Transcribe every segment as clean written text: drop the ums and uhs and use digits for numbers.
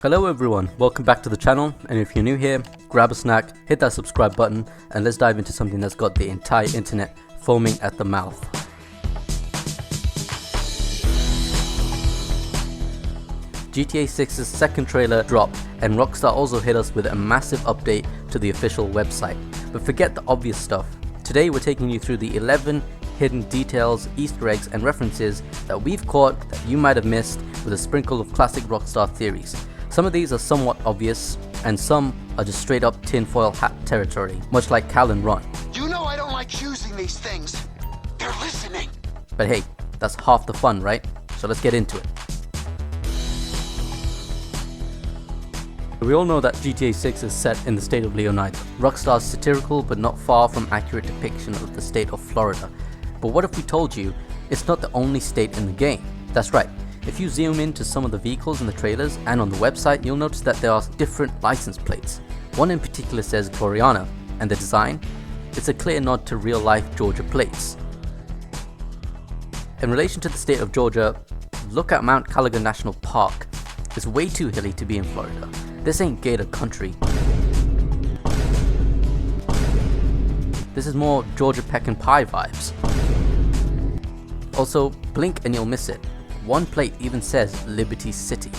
Hello everyone, welcome back to the channel, and if you're new here, grab a snack, hit that subscribe button, and let's dive into something that's got the entire internet foaming at the mouth. GTA 6's second trailer dropped, and Rockstar also hit us with a massive update to the official website. But forget the obvious stuff. Today we're taking you through the 11 hidden details, Easter eggs, and references that we've caught that you might have missed, with a sprinkle of classic Rockstar theories. Some of these are somewhat obvious, and some are just straight up tinfoil hat territory, much like Cal and Ron. You know I don't like choosing these things. They're listening. But hey, that's half the fun, right? So let's get into it. We all know that GTA 6 is set in the state of Leonida, Rockstar's satirical but not far from accurate depiction of the state of Florida. But what if we told you it's not the only state in the game? That's right. If you zoom into some of the vehicles in the trailers and on the website, you'll notice that there are different license plates. One in particular says Gloriana, and the design? It's a clear nod to real-life Georgia plates. In relation to the state of Georgia, look at Mount Caligan National Park. It's way too hilly to be in Florida. This ain't Gator country. This is more Georgia pecan pie vibes. Also, blink and you'll miss it. One plate even says Liberty City.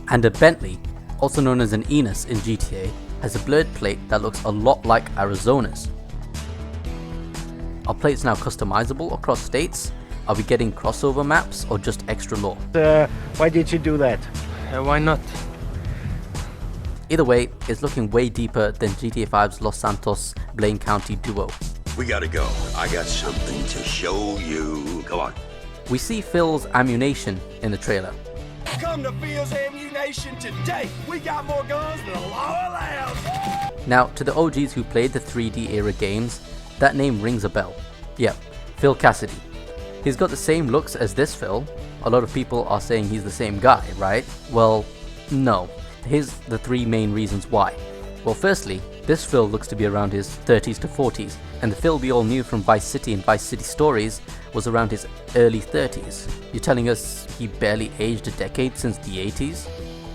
And a Bentley, also known as an Enos in GTA, has a blurred plate that looks a lot like Arizona's. Are plates now customizable across states? Are we getting crossover maps or just extra lore? Why did you do that? Why not? Either way, it's looking way deeper than GTA 5's Los Santos Blaine County duo. We gotta go. I got something to show you. Come on. We see Phil's ammunition in the trailer. Come to Phil's ammunition today. We got more guns than the law allows. Now, to the OGs who played the 3D era games, that name rings a bell. Yep, Phil Cassidy. He's got the same looks as this Phil. A lot of people are saying he's the same guy, right? Well, no. Here's the three main reasons why. Well, firstly, this Phil looks to be around his 30s to 40s, and the Phil we all knew from Vice City and Vice City Stories was around his early 30s. You're telling us he barely aged a decade since the 80s?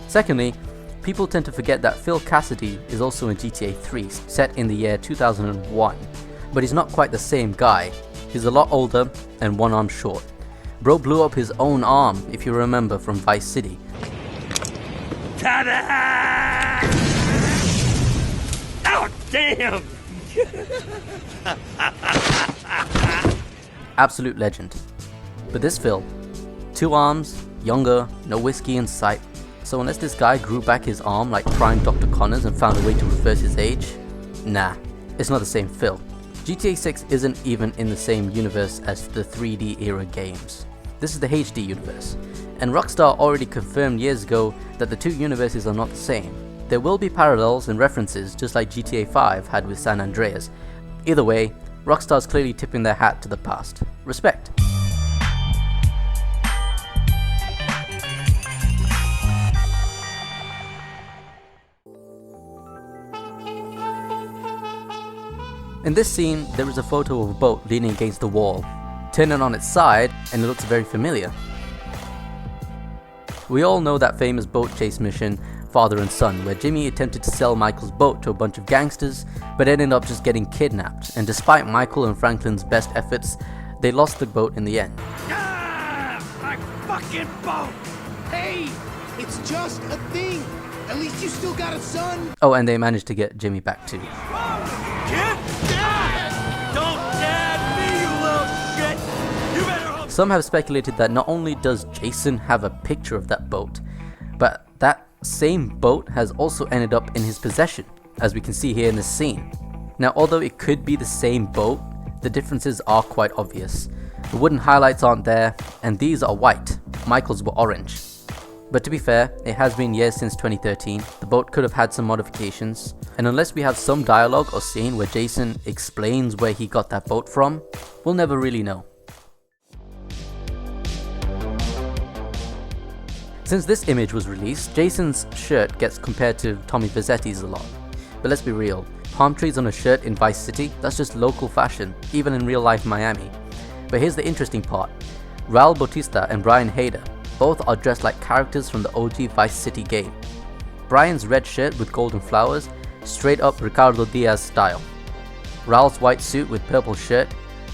Secondly, people tend to forget that Phil Cassidy is also in GTA 3, set in the year 2001. But he's not quite the same guy. He's a lot older and one arm short. Bro blew up his own arm, if you remember, from Vice City. Ta-da! Oh, damn! Absolute legend. But this Phil, 2 arms, younger, no whiskey in sight. So unless this guy grew back his arm like prime Dr. Connors and found a way to reverse his age, nah, it's not the same Phil. GTA 6 isn't even in the same universe as the 3D era games. This is the HD universe, and Rockstar already confirmed years ago that the two universes are not the same. There will be parallels and references, just like GTA 5 had with San Andreas. Either way, Rockstar's clearly tipping their hat to the past. Respect. In this scene, there is a photo of a boat leaning against the wall. Turn it on its side, and it looks very familiar. We all know that famous boat chase mission, Father and Son, where Jimmy attempted to sell Michael's boat to a bunch of gangsters, but ended up just getting kidnapped, and despite Michael and Franklin's best efforts, they lost the boat in the end. Ah, my fucking boat. Hey, it's just a thing. At least you still got a son. Oh, and they managed to get Jimmy back too. Kid, dad! Don't dad me, you little shit! You better hope. Some have speculated that not only does Jason have a picture of that boat, but that same boat has also ended up in his possession, as we can see here in this scene. Now, although it could be the same boat, the differences are quite obvious. The wooden highlights aren't there, and these are white. Michael's were orange. But to be fair, it has been years since 2013, the boat could have had some modifications, and unless we have some dialogue or scene where Jason explains where he got that boat from, we'll never really know. Since this image was released, Jason's shirt gets compared to Tommy Vercetti's a lot. But let's be real, palm trees on a shirt in Vice City, that's just local fashion, even in real life Miami. But here's the interesting part. Raul Bautista and Brian Hader, Both are dressed like characters from the OG Vice City game. Brian's red shirt with golden flowers, straight up Ricardo Diaz style. Raul's white suit with purple shirt,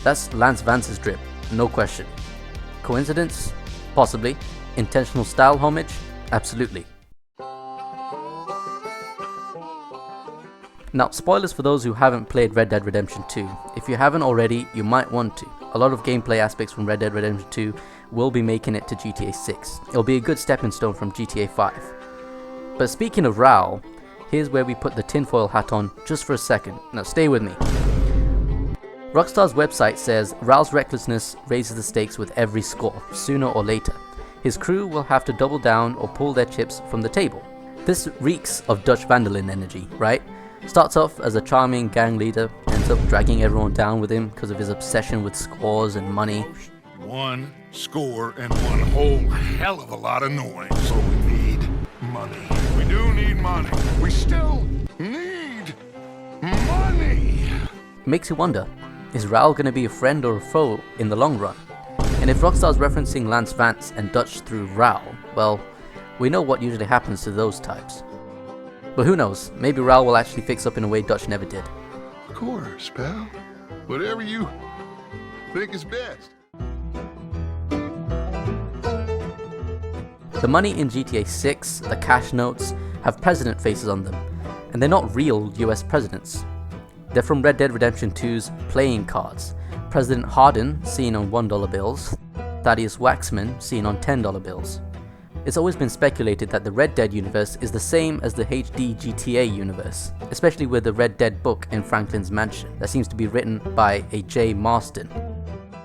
that's Lance Vance's drip, no question. Coincidence? Possibly. Intentional style homage? Absolutely. Now, spoilers for those who haven't played Red Dead Redemption 2. If you haven't already, you might want to. A lot of gameplay aspects from Red Dead Redemption 2 will be making it to GTA 6. It'll be a good stepping stone from GTA 5. But speaking of Raul, here's where we put the tinfoil hat on just for a second. Now stay with me. Rockstar's website says Raul's recklessness raises the stakes with every score, sooner or later. His crew will have to double down or pull their chips from the table. This reeks of Dutch Vandalin energy, right? Starts off as a charming gang leader, ends up dragging everyone down with him because of his obsession with scores and money. One score and one whole hell of a lot of noise. So we need money. We do need money. We still need money. Makes you wonder, is Raul going to be a friend or a foe in the long run? And if Rockstar's referencing Lance Vance and Dutch through Raul, well, we know what usually happens to those types. But who knows, maybe Raul will actually fix up in a way Dutch never did. Of course, pal. Whatever you think is best. The money in GTA 6, the cash notes, have president faces on them, and they're not real US presidents. They're from Red Dead Redemption 2's playing cards. President Hardin, seen on $1 bills, Thaddeus Waxman, seen on $10 bills. It's always been speculated that the Red Dead universe is the same as the HD GTA universe, especially with the Red Dead book in Franklin's mansion that seems to be written by a J. Marston.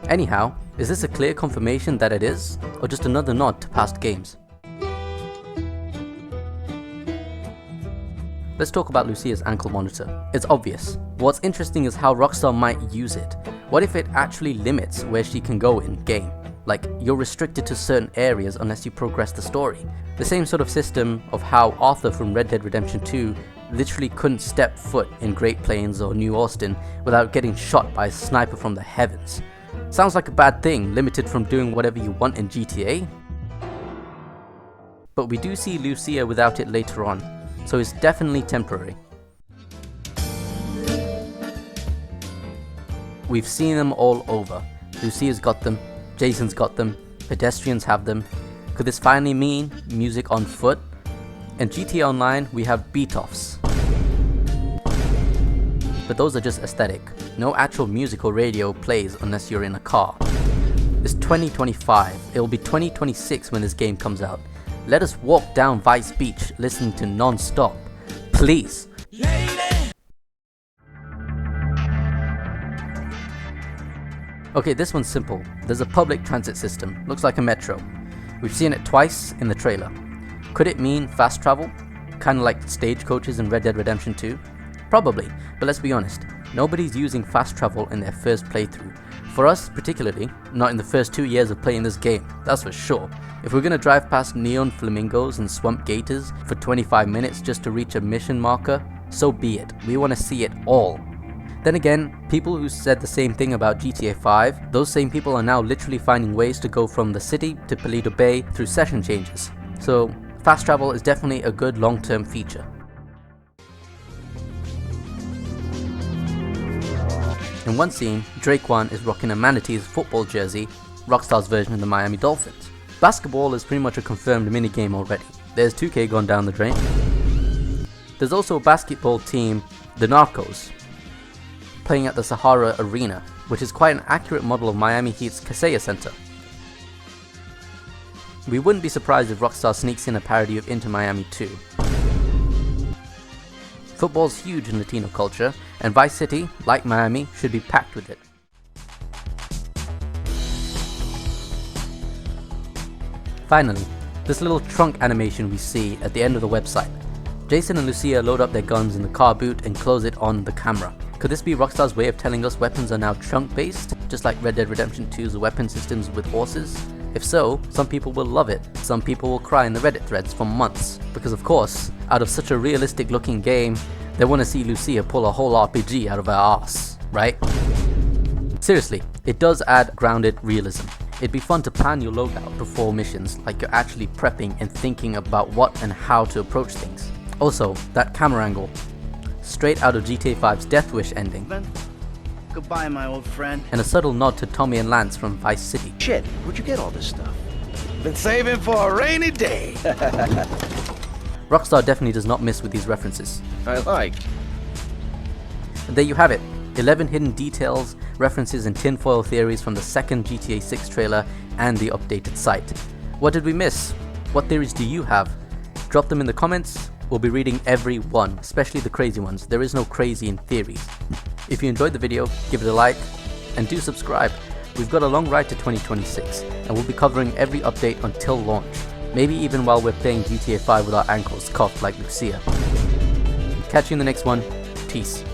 Anyhow, is this a clear confirmation that it is, or just another nod to past games? Let's talk about Lucia's ankle monitor. It's obvious. What's interesting is how Rockstar might use it. What if it actually limits where she can go in game? Like, you're restricted to certain areas unless you progress the story. The same sort of system of how Arthur from Red Dead Redemption 2 literally couldn't step foot in Great Plains or New Austin without getting shot by a sniper from the heavens. Sounds like a bad thing, limited from doing whatever you want in GTA. But we do see Lucia without it later on, so it's definitely temporary. We've seen them all over. Lucia's got them, Jason's got them, pedestrians have them. Could this finally mean music on foot? In GTA Online, we have beat-offs. But those are just aesthetic. No actual music or radio plays unless you're in a car. It's 2025. It will be 2026 when this game comes out. Let us walk down Vice Beach listening to non-stop. Please. Okay, this one's simple. There's a public transit system. Looks like a metro. We've seen it twice in the trailer. Could it mean fast travel? Kinda like stagecoaches in Red Dead Redemption 2? Probably, but let's be honest. Nobody's using fast travel in their first playthrough. For us particularly, not in the first 2 years of playing this game, that's for sure. If we're gonna drive past neon flamingos and swamp gators for 25 minutes just to reach a mission marker, so be it. We wanna see it all. Then again, people who said the same thing about GTA 5, those same people are now literally finding ways to go from the city to Paleto Bay through session changes. So fast travel is definitely a good long-term feature. In one scene, Draquan is rocking a Manatees football jersey, Rockstar's version of the Miami Dolphins. Basketball is pretty much a confirmed minigame already. There's 2K gone down the drain. There's also a basketball team, the Narcos, playing at the Sahara Arena, which is quite an accurate model of Miami Heat's Kaseya Center. We wouldn't be surprised if Rockstar sneaks in a parody of Inter Miami 2. Football's huge in Latino culture, and Vice City, like Miami, should be packed with it. Finally, this little trunk animation we see at the end of the website. Jason and Lucia load up their guns in the car boot and close it on the camera. Could this be Rockstar's way of telling us weapons are now trunk based, just like Red Dead Redemption 2's weapon systems with horses? If so, some people will love it, some people will cry in the Reddit threads for months, because of course, out of such a realistic looking game, they want to see Lucia pull a whole RPG out of her ass, right? Seriously, it does add grounded realism. It'd be fun to plan your loadout before missions, like you're actually prepping and thinking about what and how to approach things. Also, that camera angle, straight out of GTA 5's Death Wish ending, Goodbye, my old friend. and a subtle nod to Tommy and Lance from Vice City. Shit, where'd you get all this stuff? Been saving for a rainy day. Rockstar definitely does not miss with these references. I like. And there you have it, 11 hidden details, references and tinfoil theories from the second GTA 6 trailer and the updated site. What did we miss? What theories do you have? Drop them in the comments. We'll be reading every one, especially the crazy ones. There is no crazy in theories. If you enjoyed the video, give it a like and do subscribe. We've got a long ride to 2026 and we'll be covering every update until launch. Maybe even while we're playing GTA 5 with our ankles cuffed like Lucia. Catch you in the next one. Peace.